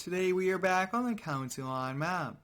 Today we are back on the County Line map.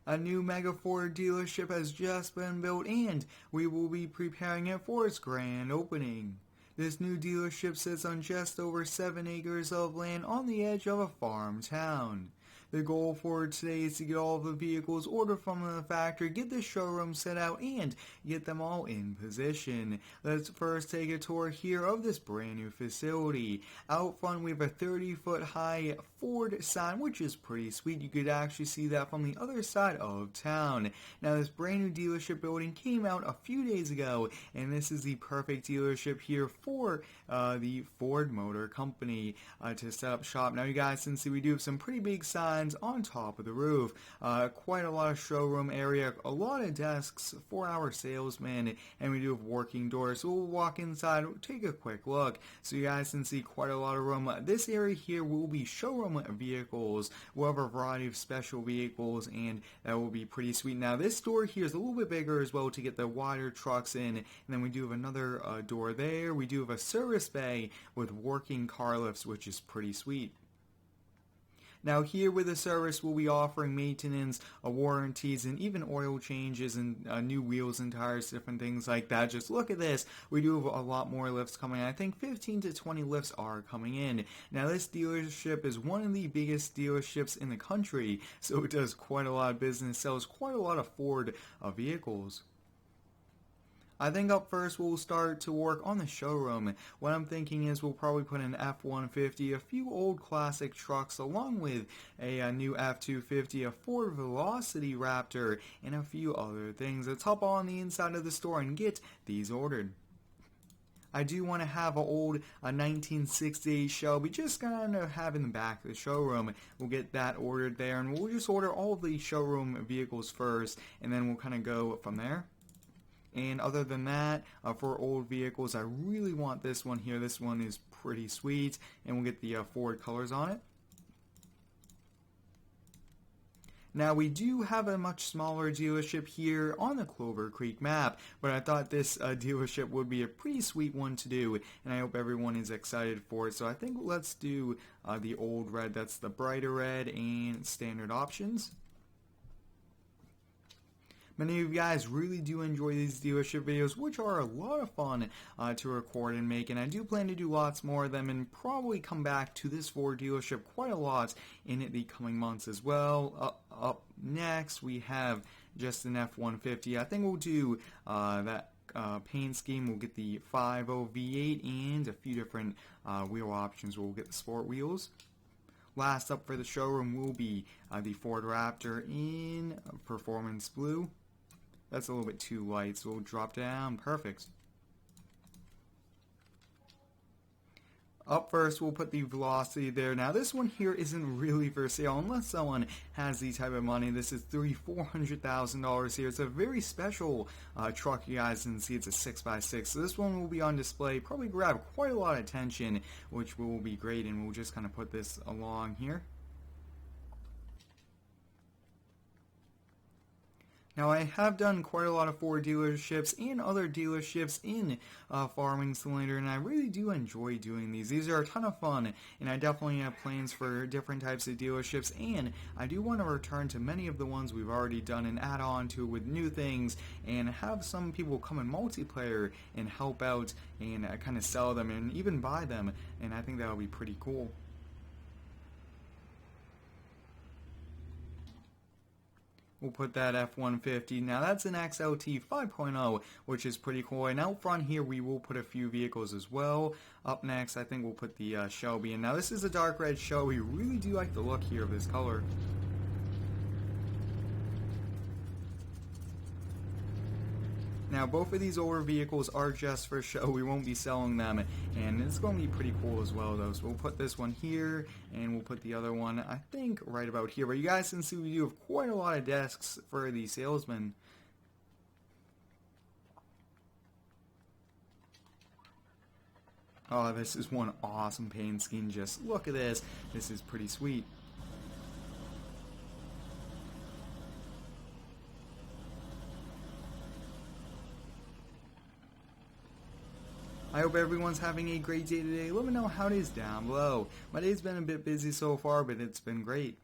A new Mega Ford dealership has just been built and we will be preparing it for its grand opening. This new dealership sits on just over 7 acres of land on the edge of a farm town. The goal for today is to get all of the vehicles ordered from the factory, get the showroom set out, and get them all in position. Let's first take a tour here of this brand new facility. Out front we have a 30-foot high Ford sign, which is pretty sweet. You could actually see that from the other side of town. Now this brand new dealership building came out a few days ago, and this is the perfect dealership here for the Ford Motor Company to set up shop. Now you guys can see we do have some pretty big signs on top of the roof, quite a lot of showroom area, a lot of desks for our salesmen, and we do have working doors. So we'll walk inside, take a quick look so you guys can see quite a lot of room. This area here will be showroom vehicles. We'll have a variety of special vehicles, and that will be pretty sweet. Now this door here is a little bit bigger as well to get the wider trucks in, and then we do have another door there. We do have a service bay with working car lifts, which is pretty sweet. Now here with the service, we'll be offering maintenance, warranties, and even oil changes and new wheels and tires, different things like that. Just look at this. We do have a lot more lifts coming in. I think 15 to 20 lifts are coming in. Now this dealership is one of the biggest dealerships in the country, so it does quite a lot of business, sells quite a lot of Ford vehicles. I think up first we'll start to work on the showroom. What I'm thinking is we'll probably put an F-150, a few old classic trucks, along with a new F-250, a Ford Velocity Raptor, and a few other things. Let's hop on the inside of the store and get these ordered. I do want to have an old 1968 Shelby just kind of have in the back of the showroom. We'll get that ordered there, and we'll just order all of the showroom vehicles first, and then we'll kind of go from there. And other than that, for old vehicles, I really want this one here. This one is pretty sweet, and we'll get the Ford colors on it. Now we do have a much smaller dealership here on the Clover Creek map, but I thought this dealership would be a pretty sweet one to do, and I hope everyone is excited for it. So I think let's do the old red. That's the brighter red and standard options. Many of you guys really do enjoy these dealership videos, which are a lot of fun to record and make, and I do plan to do lots more of them and probably come back to this Ford dealership quite a lot in the coming months as well. Up next, we have just an F-150. I think we'll do that paint scheme. We'll get the 5.0 V8 and a few different wheel options. We'll get the sport wheels. Last up for the showroom will be the Ford Raptor in performance blue. That's a little bit too light, so we'll drop down. Perfect. Up first, we'll put the Velocity there. Now, this one here isn't really for sale unless someone has the type of money. This is $400,000 here. It's a very special truck, you guys can see. It's a 6x6. So this one will be on display, probably grab quite a lot of attention, which will be great, and we'll just kind of put this along here. Now, I have done quite a lot of Ford dealerships and other dealerships in Farming Cylinder, and I really do enjoy doing these. These are a ton of fun, and I definitely have plans for different types of dealerships, and I do want to return to many of the ones we've already done and add on to with new things, and have some people come in multiplayer and help out and kind of sell them and even buy them, and I think that would be pretty cool. We'll put that F-150. Now that's an XLT 5.0, which is pretty cool. And out front here, we will put a few vehicles as well. Up next, I think we'll put the Shelby. And now this is a dark red Shelby. Really do like the look here of this color. Now, both of these older vehicles are just for show. We won't be selling them, and it's going to be pretty cool as well, though. So we'll put this one here, and we'll put the other one, I think, right about here. But you guys can see we do have quite a lot of desks for the salesmen. Oh, this is one awesome paint scheme. Just look at this. This is pretty sweet. I hope everyone's having a great day today. Let me know how it is down below. My day's been a bit busy so far, but it's been great.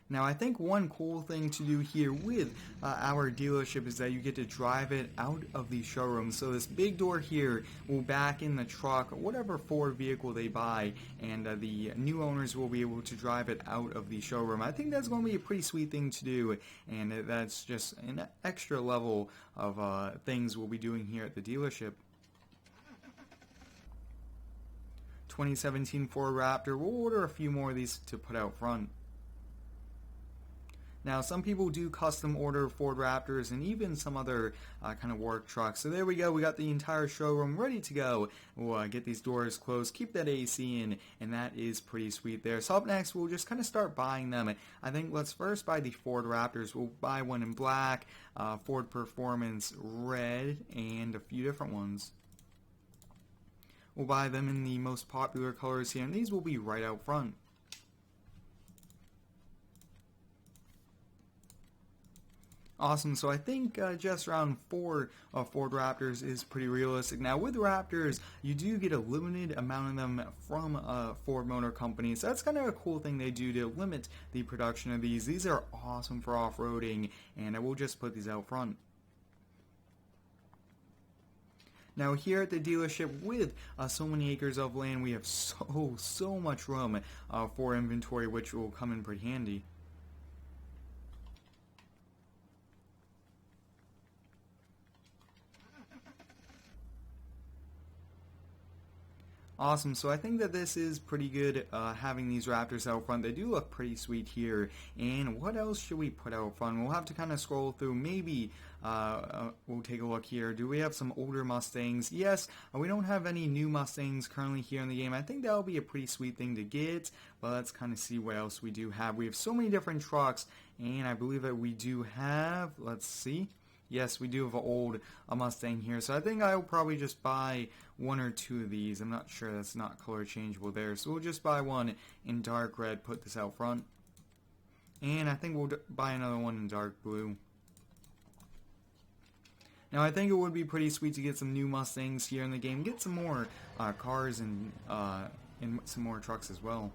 Now, I think one cool thing to do here with our dealership is that you get to drive it out of the showroom. So this big door here will back in the truck, whatever Ford vehicle they buy, and the new owners will be able to drive it out of the showroom. I think that's going to be a pretty sweet thing to do, and that's just an extra level of things we'll be doing here at the dealership. 2017 Ford Raptor, we'll order a few more of these to put out front. Now, some people do custom order Ford Raptors and even some other kind of work trucks. So there we go. We got the entire showroom ready to go. We'll get these doors closed, keep that AC in, and that is pretty sweet there. So up next, we'll just kind of start buying them. I think let's first buy the Ford Raptors. We'll buy one in black, Ford Performance red, and a few different ones. We'll buy them in the most popular colors here, and these will be right out front. Awesome, so I think just around 4 Ford Raptors is pretty realistic. Now with Raptors, you do get a limited amount of them from Ford Motor Company, so that's kind of a cool thing they do to limit the production of these. These are awesome for off-roading, and I will just put these out front. Now here at the dealership with so many acres of land, we have so much room for inventory, which will come in pretty handy. Awesome, so I think that this is pretty good having these Raptors out front. They do look pretty sweet here. And what else should we put out front? We'll have to kind of scroll through. Maybe we'll take a look here. Do we have some older Mustangs? Yes, we don't have any new Mustangs currently here in the game. I think that'll be a pretty sweet thing to get. But let's kind of see what else we do have. We have so many different trucks, and I believe that we do have, let's see. Yes, we do have an old Mustang here, so I think I'll probably just buy 1 or 2 of these. I'm not sure, that's not color changeable there, so we'll just buy one in dark red, put this out front. And I think we'll buy another one in dark blue. Now I think it would be pretty sweet to get some new Mustangs here in the game, get some more cars and some more trucks as well.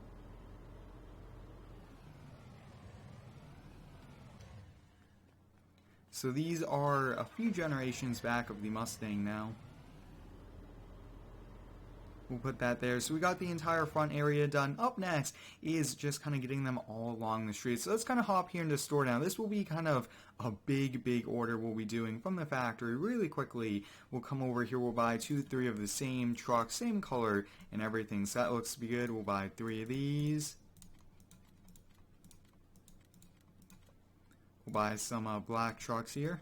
So these are a few generations back of the Mustang now. We'll put that there. So we got the entire front area done. Up next is just kind of getting them all along the street. So let's kind of hop here into the store now. This will be kind of a big order we'll be doing from the factory really quickly. We'll come over here. We'll buy 2, 3 of the same truck, same color and everything. So that looks to be good. We'll buy 3 of these. We'll buy some black trucks here.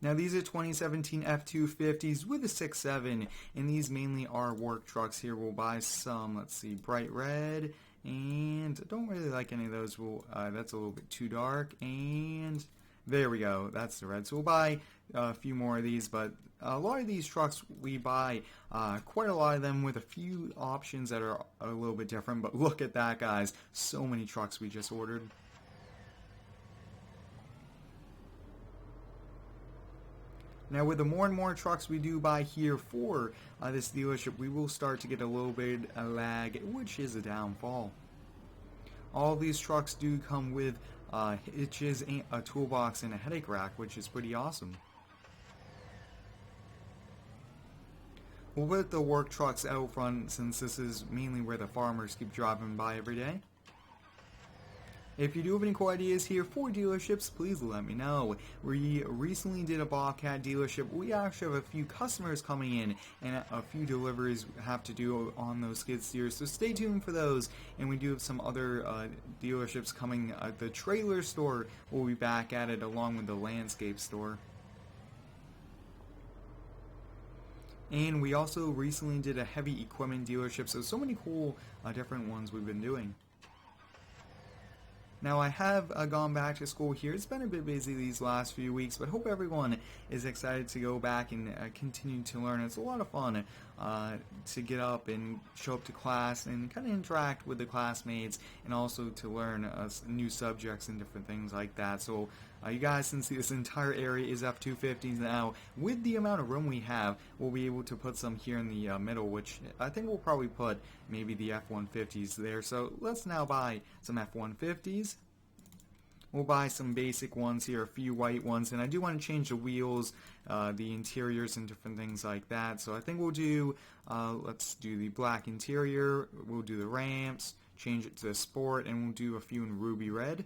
Now these are 2017 F-250s with a 6.7, and these mainly are work trucks here. We'll buy some, let's see, bright red, and I don't really like any of those. That's a little bit too dark, and there we go, that's the red. So we'll buy a few more of these, but a lot of these trucks we buy, quite a lot of them with a few options that are a little bit different, but look at that, guys, so many trucks we just ordered. Now with the more and more trucks we do buy here for this dealership, we will start to get a little bit of lag, which is a downfall. All these trucks do come with hitches, a toolbox, and a headache rack, which is pretty awesome. We'll put the work trucks out front since this is mainly where the farmers keep dropping by every day. If you do have any cool ideas here for dealerships, please let me know. We recently did a Bobcat dealership. We actually have a few customers coming in and a few deliveries have to do on those skid steers, so stay tuned for those. And we do have some other dealerships coming. The trailer store will be back at it along with the landscape store. And we also recently did a heavy equipment dealership, so many cool different ones we've been doing. Now I have gone back to school here. It's been a bit busy these last few weeks, but hope everyone is excited to go back and continue to learn. It's a lot of fun to get up and show up to class and kind of interact with the classmates, and also to learn new subjects and different things like that. So you guys can see this entire area is F-250s now. With the amount of room we have, we'll be able to put some here in the middle, which I think we'll probably put maybe the F-150s there. So let's now buy some F-150s. We'll buy some basic ones here, a few white ones, and I do want to change the wheels, the interiors, and different things like that. So I think we'll do, let's do the black interior, we'll do the ramps, change it to sport, and we'll do a few in ruby red.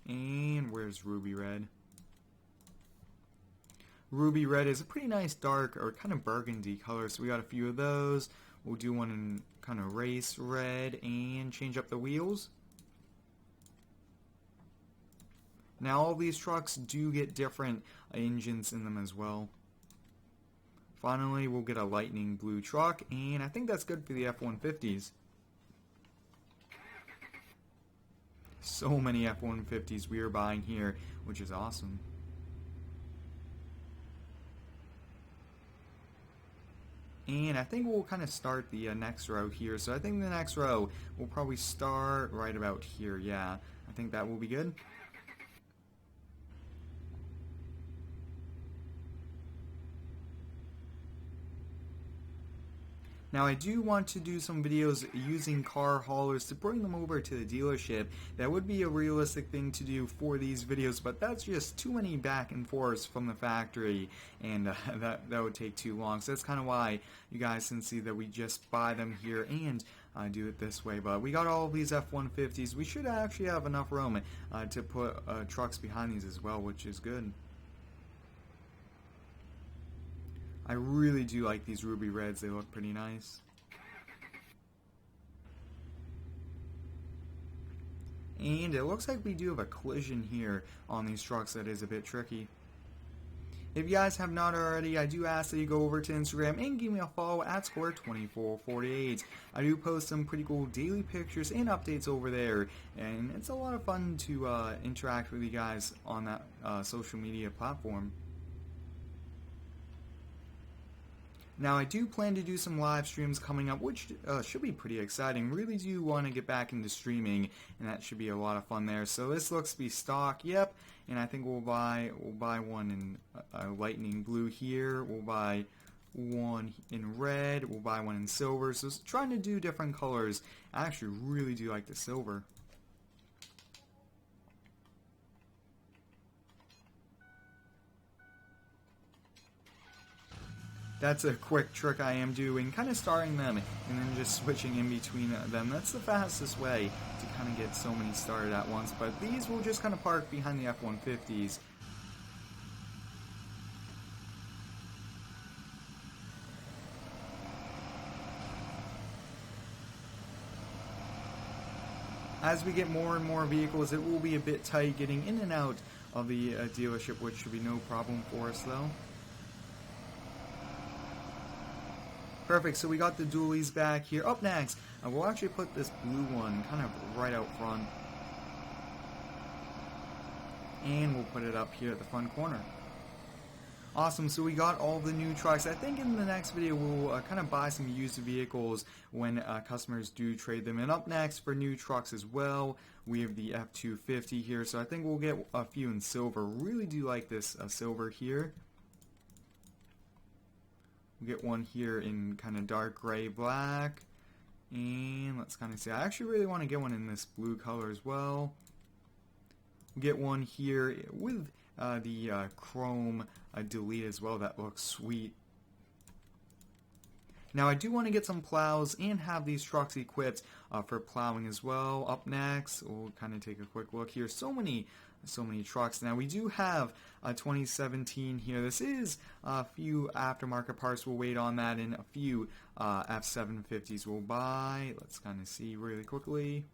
And where's ruby red? Ruby red is a pretty nice dark or kind of burgundy color, so we got a few of those. We'll do one in kind of race red and change up the wheels. Now all these trucks do get different engines in them as well. Finally, we'll get a lightning blue truck, and I think that's good for the F-150s. So many F-150s we are buying here, which is awesome. And I think we'll kind of start the next row here. So I think the next row will probably start right about here. Yeah, I think that will be good. Now I do want to do some videos using car haulers to bring them over to the dealership. That would be a realistic thing to do for these videos, but that's just too many back and forths from the factory, and that would take too long. So that's kind of why you guys can see that we just buy them here and do it this way. But we got all of these F-150s. We should actually have enough room to put trucks behind these as well, which is good. I really do like these ruby reds. They look pretty nice. And it looks like we do have a collision here on these trucks that is a bit tricky. If you guys have not already, I do ask that you go over to Instagram and give me a follow at Square2448. I do post some pretty cool daily pictures and updates over there, and it's a lot of fun to interact with you guys on that social media platform. Now I do plan to do some live streams coming up, which should be pretty exciting. Really do want to get back into streaming, and that should be a lot of fun there. So this looks to be stock, yep. And I think we'll buy one in lightning blue here. We'll buy one in red. We'll buy one in silver. So trying to do different colors. I actually really do like the silver. That's a quick trick I am doing, kind of starting them and then just switching in between them. That's the fastest way to kind of get so many started at once, but these will just kind of park behind the F-150s. As we get more and more vehicles, it will be a bit tight getting in and out of the dealership, which should be no problem for us though. Perfect, so we got the dualies back here. Up next, we'll actually put this blue one kind of right out front. And we'll put it up here at the front corner. Awesome, so we got all the new trucks. I think in the next video we'll kind of buy some used vehicles when customers do trade them. And up next for new trucks as well, we have the F-250 here. So I think we'll get a few in silver. Really do like this silver here. We'll get one here in kind of dark gray black, and let's kind of see. I actually really want to get one in this blue color as well. We'll get one here with the chrome delete as well. That looks sweet. Now I do want to get some plows and have these trucks equipped for plowing as well. Up next, we'll kind of take a quick look here. So many trucks. Now we do have a 2017 here. This is a few aftermarket parts. We'll wait on that, and a few F750s we'll buy. Let's kind of see really quickly.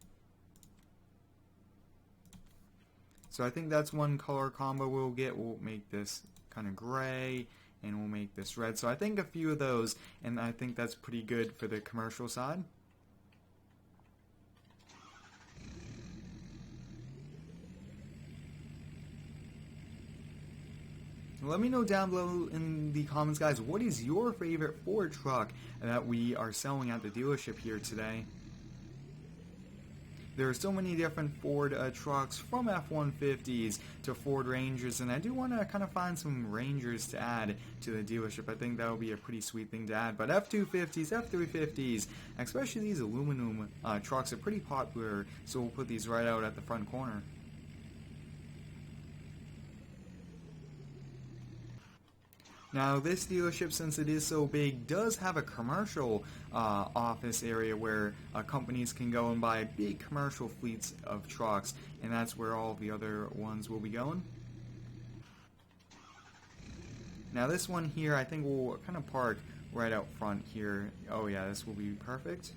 So I think that's one color combo we'll get. We'll make this kind of gray, and we'll make this red. So I think a few of those, and I think that's pretty good for the commercial side. Let me know down below in the comments, guys, what is your favorite Ford truck that we are selling at the dealership here today? There are so many different Ford trucks, from F-150s to Ford Rangers, and I do want to kind of find some Rangers to add to the dealership. I think that would be a pretty sweet thing to add. But F-250s, F-350s, especially these aluminum trucks are pretty popular, so we'll put these right out at the front corner. Now, this dealership, since it is so big, does have a commercial office area where companies can go and buy big commercial fleets of trucks, and that's where all the other ones will be going. Now, this one here, I think we'll kind of park right out front here. Oh yeah, this will be perfect.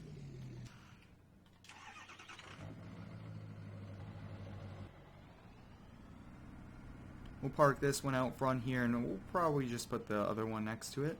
We'll park this one out front here, and we'll probably just put the other one next to it.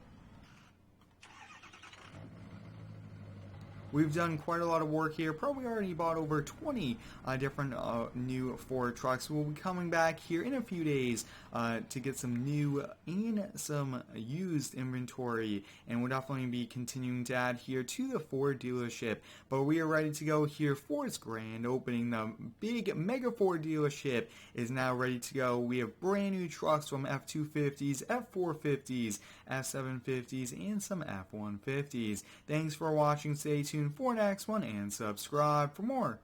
We've done quite a lot of work here. Probably already bought over 20 different new Ford trucks. We'll be coming back here in a few days to get some new and some used inventory, and we'll definitely be continuing to add here to the Ford dealership. But we are ready to go here for its grand opening. The big Mega Ford dealership is now ready to go. We have brand new trucks from F-250s, F-450s, F-750s, and some F-150s. Thanks for watching. Stay tuned for next one and subscribe for more.